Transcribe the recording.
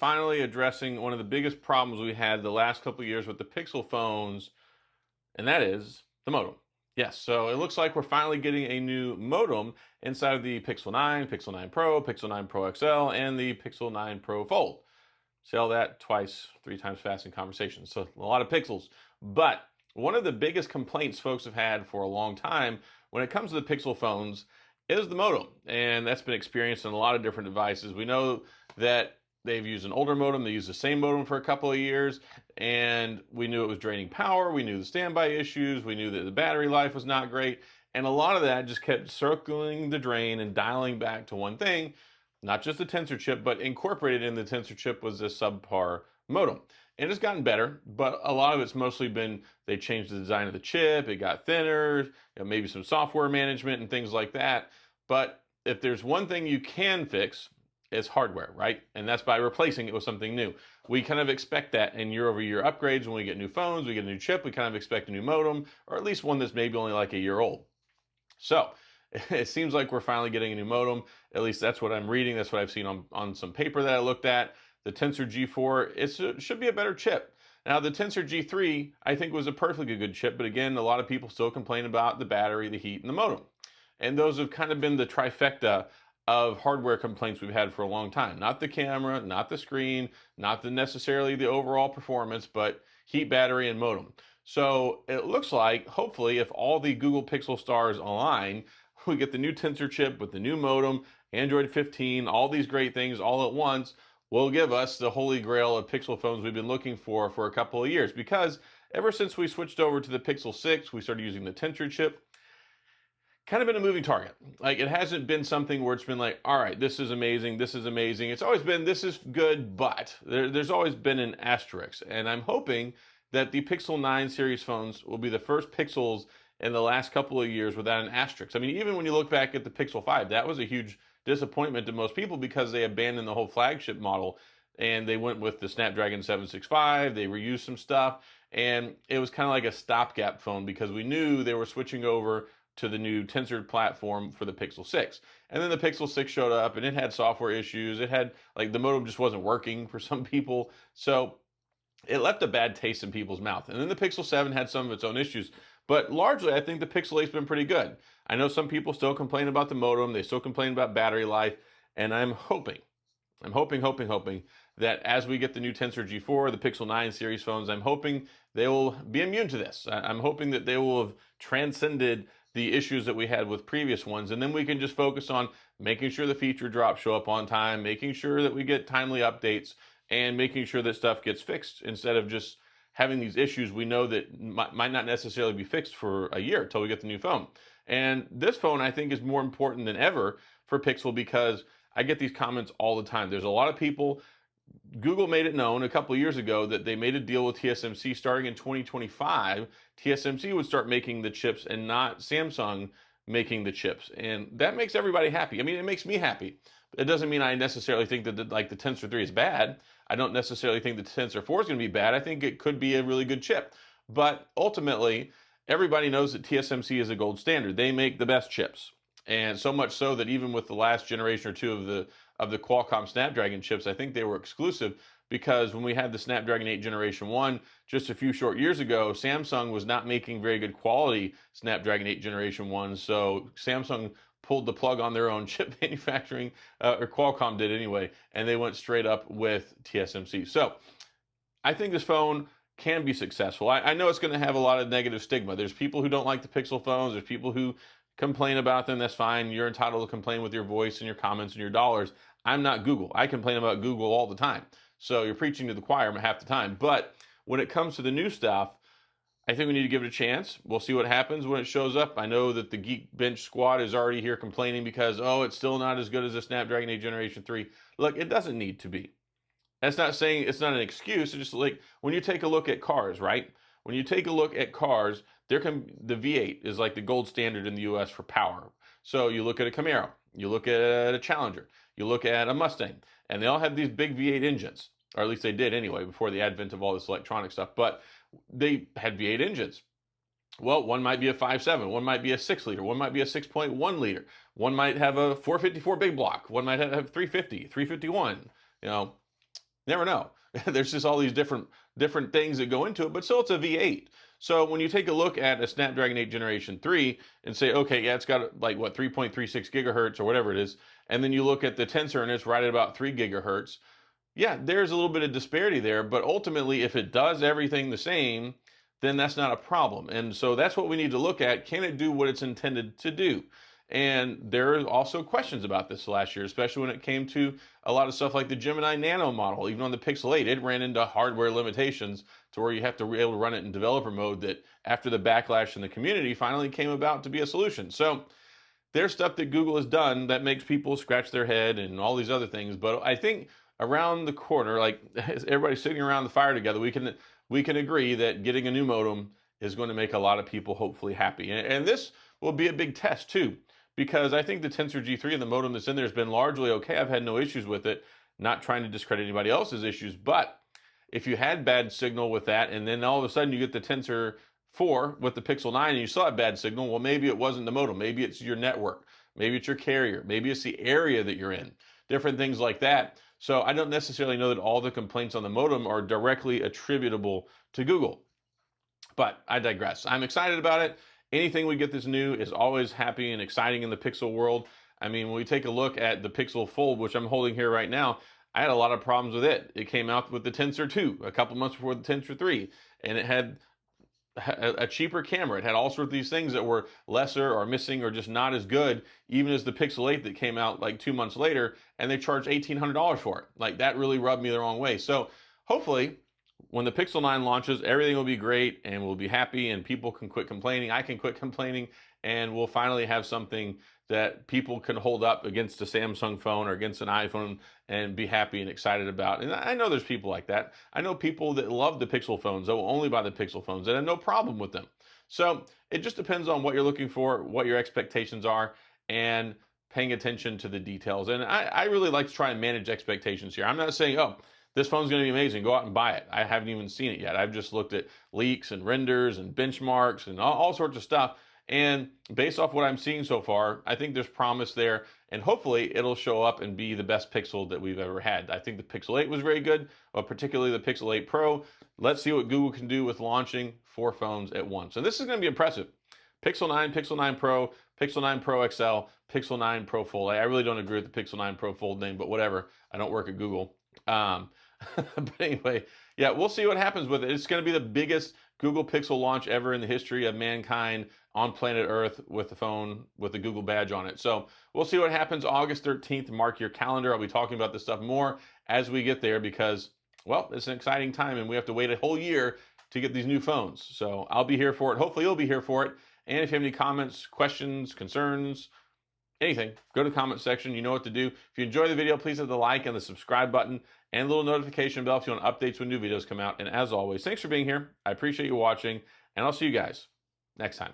finally addressing one of the biggest problems we had the last couple of years with the Pixel phones, and that is the modem. Yes, so it looks like we're finally getting a new modem inside of the Pixel 9, Pixel 9 Pro, Pixel 9 Pro XL, and the Pixel 9 Pro Fold. Say all that twice, 3 times fast in conversation. So a lot of pixels. But one of the biggest complaints folks have had for a long time when it comes to the Pixel phones is the modem. And that's been experienced in a lot of different devices. We know that they've used an older modem. They used the same modem for a couple of years, and we knew it was draining power. We knew the standby issues. We knew that the battery life was not great. And a lot of that just kept circling the drain and dialing back to one thing, not just the Tensor chip, but incorporated in the Tensor chip was this subpar modem. And it's gotten better, but a lot of it's mostly been they changed the design of the chip, it got thinner, maybe some software management and things like that. But if there's one thing you can fix, it's hardware, right? And that's by replacing it with something new. We kind of expect that in year-over-year upgrades. When we get new phones, we get a new chip, we kind of expect a new modem, or at least one that's maybe only like a year old. So it seems like we're finally getting a new modem. At least that's what I'm reading. That's what I've seen on some paper that I looked at. The Tensor G4, it should be a better chip. Now, the Tensor G3, I think, was a perfectly good chip. But again, a lot of people still complain about the battery, the heat, and the modem. And those have kind of been the trifecta of hardware complaints we've had for a long time. Not the camera, not the screen, not necessarily the overall performance, but heat, battery, and modem. So it looks like, hopefully, if all the Google Pixel stars align, we get the new Tensor chip with the new modem, Android 15, all these great things all at once will give us the holy grail of Pixel phones we've been looking for a couple of years. Because ever since we switched over to the Pixel 6, we started using the Tensor chip, kind of been a moving target. Like, it hasn't been something where it's been like, all right, this is amazing, this is amazing. It's always been, this is good, but there's always been an asterisk. And I'm hoping that the Pixel 9 series phones will be the first Pixels in the last couple of years without an asterisk. I mean, even when you look back at the Pixel 5, that was a huge disappointment to most people because they abandoned the whole flagship model and they went with the Snapdragon 765, they reused some stuff, and it was kind of like a stopgap phone because we knew they were switching over to the new Tensor platform for the Pixel 6. And then the Pixel 6 showed up and it had software issues. It had, like, the modem just wasn't working for some people. So it left a bad taste in people's mouth. And then the Pixel 7 had some of its own issues. But largely, I think the Pixel 8's been pretty good. I know some people still complain about the modem. They still complain about battery life. And I'm hoping that as we get the new Tensor G4, the Pixel 9 series phones, I'm hoping they will be immune to this. I'm hoping that they will have transcended the issues that we had with previous ones, and then we can just focus on making sure the feature drops show up on time, making sure that we get timely updates, and making sure that stuff gets fixed instead of just having these issues we know that might not necessarily be fixed for a year until we get the new phone. And this phone, I think, is more important than ever for Pixel because I get these comments all the time. There's a lot of people. Google made it known a couple of years ago that they made a deal with TSMC starting in 2025. TSMC would start making the chips and not Samsung making the chips. And that makes everybody happy. I mean, it makes me happy. It doesn't mean I necessarily think that the Tensor 3 is bad. I don't necessarily think the Tensor 4 is going to be bad. I think it could be a really good chip. But ultimately, everybody knows that TSMC is a gold standard. They make the best chips. And so much so that even with the last generation or two of the Qualcomm Snapdragon chips, I think they were exclusive because when we had the Snapdragon 8 Generation 1 just a few short years ago, Samsung was not making very good quality Snapdragon 8 Generation 1. So Samsung pulled the plug on their own chip manufacturing, or Qualcomm did anyway, and they went straight up with TSMC. So I think this phone can be successful. I know it's going to have a lot of negative stigma. There's people who don't like the Pixel phones. There's people who complain about them. That's fine. You're entitled to complain with your voice and your comments and your dollars. I'm not Google. I complain about Google all the time. So you're preaching to the choir half the time. But when it comes to the new stuff, I think we need to give it a chance. We'll see what happens when it shows up. I know that the Geekbench squad is already here complaining because, oh, it's still not as good as the Snapdragon 8 Generation 3. Look, it doesn't need to be. That's not saying it's not an excuse. It's just like when you take a look at cars, right? When you take a look at cars, the V8 is like the gold standard in the US for power. So you look at a Camaro, you look at a Challenger, you look at a Mustang, and they all have these big V8 engines, or at least they did anyway before the advent of all this electronic stuff, but they had V8 engines. Well, one might be a 5.7, one might be a 6 liter, one might be a 6.1 liter, one might have a 454 big block, one might have 350, 351, you know, Never know. There's just all these different things that go into it, but still it's a V8. So when you take a look at a Snapdragon 8 Generation 3 and say, okay, yeah, it's got like what 3.36 gigahertz or whatever it is, and then you look at the Tensor and it's right at about 3 gigahertz. Yeah, there's a little bit of disparity there, but ultimately, if it does everything the same, then that's not a problem. And so that's what we need to look at. Can it do what it's intended to do? And there are also questions about this last year, especially when it came to a lot of stuff like the Gemini Nano model. Even on the Pixel 8, it ran into hardware limitations to where you have to be able to run it in developer mode that after the backlash in the community finally came about to be a solution. So there's stuff that Google has done that makes people scratch their head and all these other things. But I think around the corner, like everybody's sitting around the fire together, we can agree that getting a new modem is going to make a lot of people hopefully happy. And this will be a big test too, because I think the Tensor G3 and the modem that's in there has been largely okay. I've had no issues with it. Not trying to discredit anybody else's issues, but if you had bad signal with that, and then all of a sudden you get the Tensor 4 with the Pixel 9 and you saw a bad signal, well, maybe it wasn't the modem. Maybe it's your network. Maybe it's your carrier. Maybe it's the area that you're in. Different things like that. So I don't necessarily know that all the complaints on the modem are directly attributable to Google. But I digress. I'm excited about it. Anything we get this new is always happy and exciting in the Pixel world. I mean, when we take a look at the Pixel Fold, which I'm holding here right now, I had a lot of problems with it. It came out with the Tensor 2 a couple months before the Tensor 3, and it had a cheaper camera. It had all sorts of these things that were lesser or missing or just not as good, even as the Pixel 8 that came out like 2 months later, and they charged $1,800 for it. Like, that really rubbed me the wrong way. So hopefully, when the Pixel 9 launches, everything will be great and we'll be happy and people can quit complaining. I can quit complaining, and we'll finally have something that people can hold up against a Samsung phone or against an iPhone and be happy and excited about. And I know there's people like that. I know people that love the Pixel phones, that will only buy the Pixel phones, and have no problem with them. So it just depends on what you're looking for, what your expectations are, and paying attention to the details. And I really like to try and manage expectations here. I'm not saying, oh, this phone's going to be amazing, go out and buy it. I haven't even seen it yet. I've just looked at leaks and renders and benchmarks and all sorts of stuff. And based off what I'm seeing so far, I think there's promise there, and hopefully it'll show up and be the best Pixel that we've ever had. I think the Pixel 8 was very good, but particularly the Pixel 8 Pro. Let's see what Google can do with launching 4 phones at once. And this is going to be impressive. Pixel 9, Pixel 9 Pro, Pixel 9 Pro XL, Pixel 9 Pro Fold. I really don't agree with the Pixel 9 Pro Fold name, but whatever. I don't work at Google. But anyway, yeah, we'll see what happens with it. It's going to be the biggest Google Pixel launch ever in the history of mankind on planet Earth with the phone with the Google badge on it. So we'll see what happens August 13th. Mark your calendar. I'll be talking about this stuff more as we get there because, well, it's an exciting time and we have to wait a whole year to get these new phones. So I'll be here for it. Hopefully you'll be here for it. And if you have any comments, questions, concerns, anything, go to the comment section. You know what to do. If you enjoy the video, please hit the like and the subscribe button and a little notification bell if you want updates when new videos come out. And as always, thanks for being here. I appreciate you watching, and I'll see you guys next time.